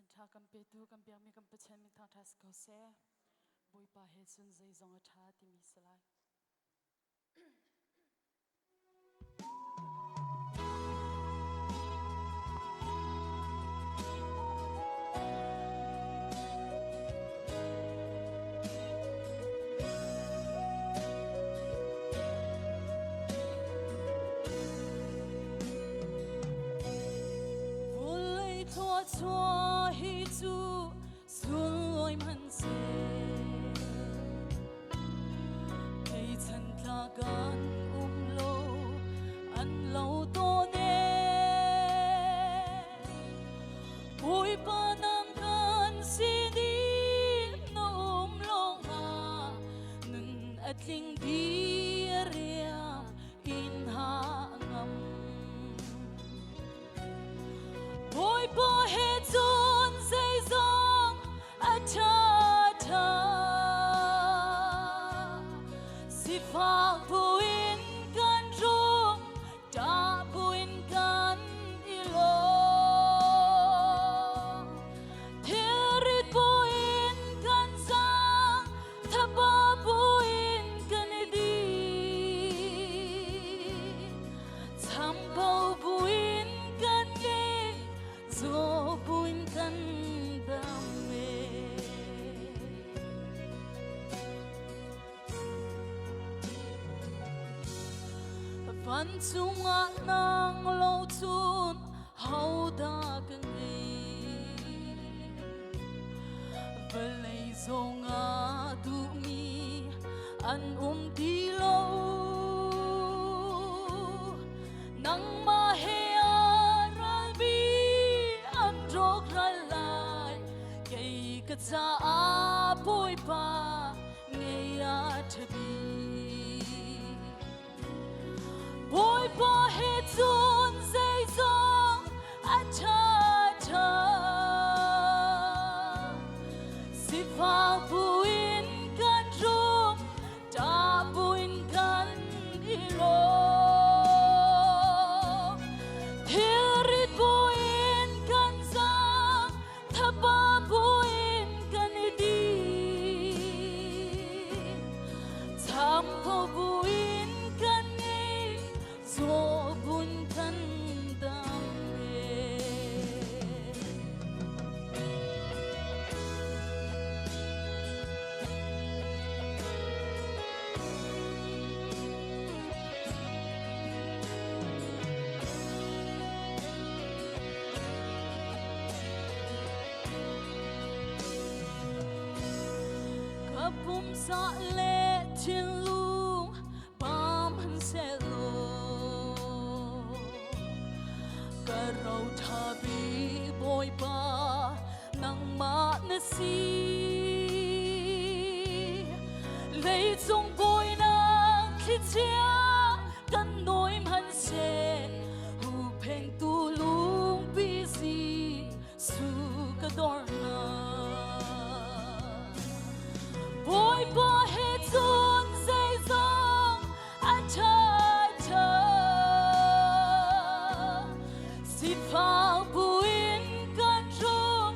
san tha kam pe tu kam piang mi kam pe chen mi thang thas ko se boi pa he sun zai zong a tha ti mi salai cho hi chu sun loi man se cây chân ta gan lo an lo to ne oi pa nang kan si di no long ha nun atling di ria in ha ngam oi pa he chun sei zong a tha tha si fa puin kan rum ta puin kan ilo therit puin kan sang thapa puin kan di chambau puin kan zo buin kan dame van chunga nang lo chun hau da kan ngi velei zonga du mi an ti lo nang ma he rok ralai kei ka cha a poi pa ngei a thabi poi pa he chun sei zong a tha tha si fa puin kan rum ta puin kan ilo po buin kan ngei zo bun kan dam kapum sa le chin lung pam han se lo karau tha bi boy pa nang ma na si lei chung boy na khi chia kan noi man se hu pheng tu lung bi si su ka dor na boy pa he chun sei zong a tha tha si fa buin kan rum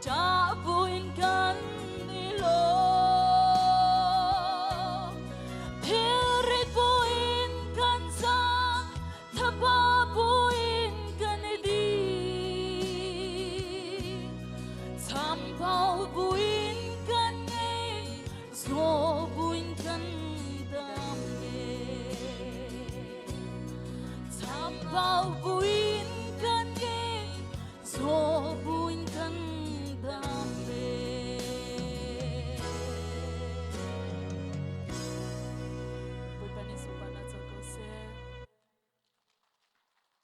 ta buin kan ilo thirit buin kan sang thapa buin kan di sam pau buin kan zo buin kan dam cham bao